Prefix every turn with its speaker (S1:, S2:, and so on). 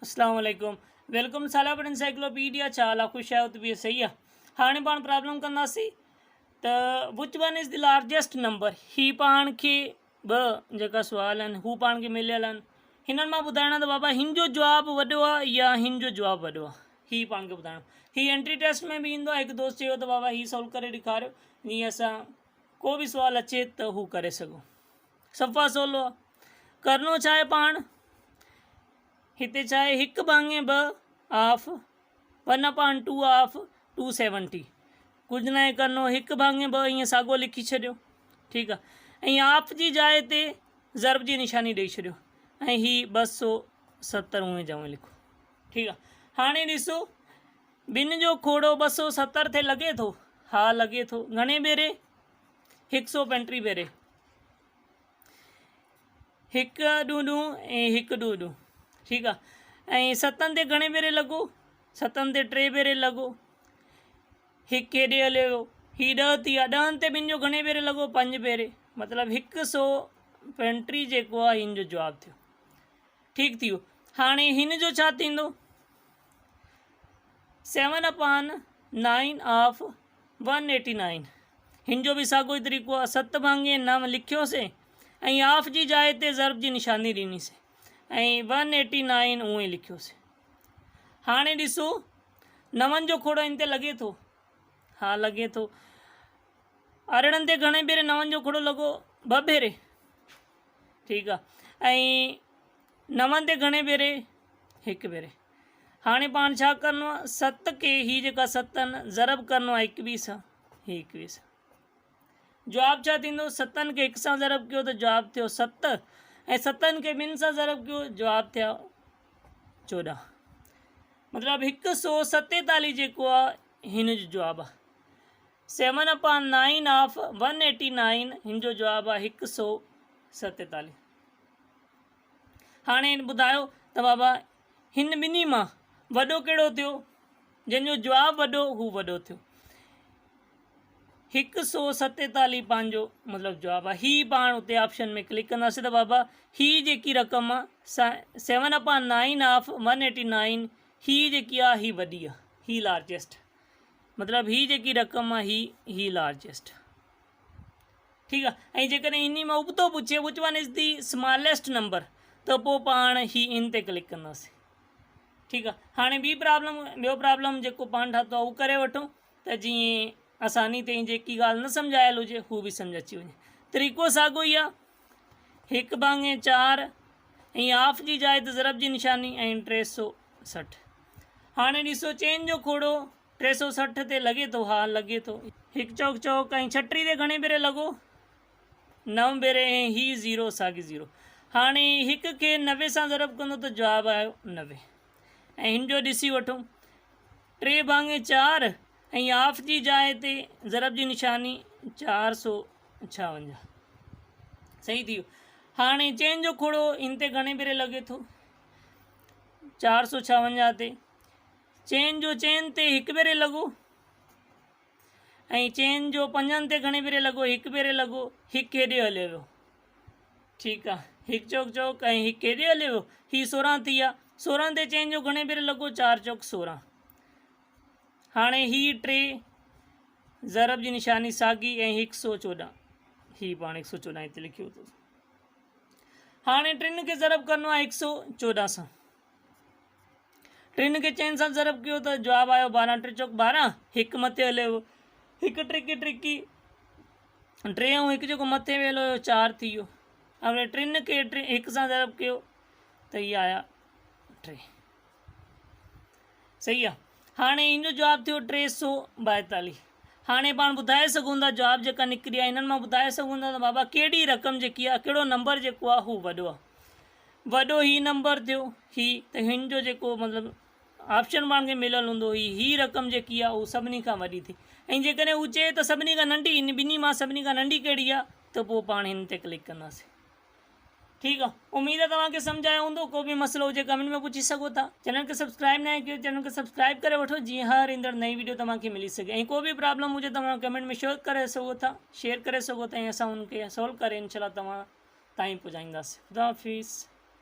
S1: अस्सलाम वालेकुम। वेलकम साला पर एनसाइक्लोपीडिया चाला खुश है तो भी सही है। हाणे पाण प्रॉब्लम कंदासीं त which one is the largest number. ही पाण खे ॿ जेका सुवाल आहिनि हू पाण खे मिलियल आहिनि। हिननि मां ॿुधाइणो त बाबा हिन जो जवाबु वॾो आहे या हिन जो जवाबु वॾो आहे, ही पाण खे ॿुधाइणो। ही एंट्री टेस्ट में बि ईंदो आहे। हिकु दोस्त चयो त बाबा ही सॉल्व करे ॾेखारियो, जीअं असां को बि सुवालु अचे त हू करे सघूं। सफ़ा सवलो आहे। करिणो छा आहे पाण, हिते छा आहे, 1/2 ऑफ 1/2 ऑफ 270। कुझु न आहे करिणो, 1/2 ईअं साॻियो लिखी छॾियो, ठीकु आहे। ऐं ऑफ जी जाइ ते ज़रब जी निशानी ॾेई छॾियो ऐं ही 270 उहे जा उहे लिखो, ठीकु आहे। हाणे ॾिसो ॿिनि जो खोड़ो 270 ते लॻे थो, हा लॻे थो। घणे भेरे? 135 भेरे। 1 ॾूं ऐं 1 ॾूं, ठीकु आहे। ऐं 7 ते घणे भेरे लॻो? 7 ते 3 भेरे लॻो। 1 हेॾे हलियो वियो, ही 10 थी विया। 10 ते ॿिनि जो घणे भेरे लॻो? 5 भेरे। मतिलबु 135 जेको आहे हिन जो जवाबु थियो, ठीकु थी वियो। हाणे हिन जो छा थींदो? 7/9 ऑफ 189। हिन जो बि साॻियो ई तरीक़ो आहे। 7/9 लिखियोसीं ऐं ऑफ जी जाइ ते ज़रब जी निशानी ॾिनीसीं ऐं 189 उहे लिखियोसीं। हाणे ॾिसो 9 जो खोड़ो हिन ते लॻे थो, हा लॻे थो। अरिड़हनि ते घणे भेरे 9 जो खोड़ो लॻो? 2 भेरे, ठीकु आहे। ऐं 9 ते घणे भेरे? 1 भेरे। हाणे पाण छा करिणो आहे, 7 खे ही जेका 7 आहिनि ज़रब करिणो आहे 21 सां, ही 21 सां। जवाबु छा थींदो? 7 खे 1 सां ज़रब कयो त जवाबु थियो 7 ऐं 7 खे 2 सां ज़रब कयो, जवाबु थिया 14। मतिलबु 147 जेको आहे हिन जो जवाबु आहे। 7/9 ऑफ 189 हिन जो जवाबु आहे 147। हाणे ॿुधायो त बाबा हिन ॿिन्ही मां वॾो कहिड़ो थियो? जंहिंजो जवाबु वॾो हू वॾो थियो। 147 पंहिंजो मतिलबु जवाबु आहे। ही पाण उते ऑप्शन में क्लिक कंदासीं त बाबा ही जेकी रक़म आहे 7/9 ऑफ 189 ही जेकी आहे ही वॾी आहे, ही लार्जेस्ट। मतिलबु ही जेकी रक़म आहे ही लार्जेस्ट, ठीकु आहे। ऐं जेकॾहिं इन मां उबतो पुछे which one is the smallest number त पोइ पाण ही इन ते क्लिक कंदासीं, ठीकु आहे। हाणे ॿियो प्रॉब्लम जेको पाण ठातो आहे उहो करे वठूं त जीअं आसानी ते जेकी ॻाल्हि न सम्झायल हुजे हू बि सम्झ अची वञे। तरीक़ो साॻियो ई आहे। 1/4 ऐं ऑफ जी जाइ ते ज़रब जी निशानी ऐं 360। हाणे ॾिसो चेन जो खोड़ो 360 ते लॻे थो, हा लॻे थो। 1 चौक चौक ऐं 36 ते घणे भेरे लॻो? 9 भेरे ऐं ही 0 साॻी 0। हाणे 1 खे 90 सां ज़रब कंदो त जवाबु आयो 90। ऐं हिन जो ॾिसी वठूं 3/4 ऐं ऑफ जी जाइ ते ज़रब जी निशानी 456, सही थी वियो। हाणे चेन जो खोड़ो हिन ते घणे भेरे लॻे थो? 456 ते। चेन ते 1 भेरे लॻो ऐं चेन जो 5 ते घणे भेरे लॻो? 1 भेरे लॻो। 1 हेॾे हलियो वियो, ठीकु आहे। 1 चौक चौक ऐं 1 हेॾे हलियो वियो, ही 16 थी विया। 16 ते चेन जो घणे भेरे लॻो? 4 चौक 16। हाणे ही 3 ज़रब जी निशानी साॻी ऐं 114, ही पाण 114 हिते लिखियो अथव। हाणे 3 खे ज़रब करिणो आहे 114 सां। 3 खे चेन सां ज़रब कयो त जवाबु आयो 12। 3 चौक 12, 1 मथे हलियो वियो, 1 ट्रिकी 3 ऐं 1 जेको मथे वियल हुयो 4 थी वियो। हाणे 3 खे 1 सां ज़रब कयो त इहे आया 3, सही आहे। हाणे हिन जो जवाबु थियो 342। हाणे पाण ॿुधाए सघूं था जवाबु जेका निकिरी आहे हिननि मां ॿुधाए सघूं था त बाबा कहिड़ी रक़म जेकी आहे, कहिड़ो नंबर जेको आहे हू वॾो आहे। वॾो ही नंबर थियो ही, त हिन जो जेको मतिलबु ऑप्शन पाण खे मिलियल हूंदो ही रक़म जेकी आहे उहा सभिनी खां वॾी थी। ऐं जेकॾहिं हू चए त सभिनी खां नंढी, इन ॿिन्ही मां सभिनी खां नंढी कहिड़ी आहे, त पोइ पाण हिन ते क्लिक कंदासीं, ठीकु आहे। उमेद आहे तव्हांखे सम्झायो हूंदो। को बि मसइलो हुजे कमेंट में पुछी सघो था। चैनल खे सब्सक्राइब न कयो, चैनल खे सब्सक्राइब करे वठो जीअं हर ईंदड़ नई वीडियो तव्हांखे मिली सघे। ऐं को बि प्रॉब्लम हुजे तव्हां कमेंट में शेयर करे सघो था ऐं असां हुनखे सॉल्व करे इंशाल्लाह तव्हां ताईं पहुचाईंदासीं। ख़ुदा हाफ़िज़।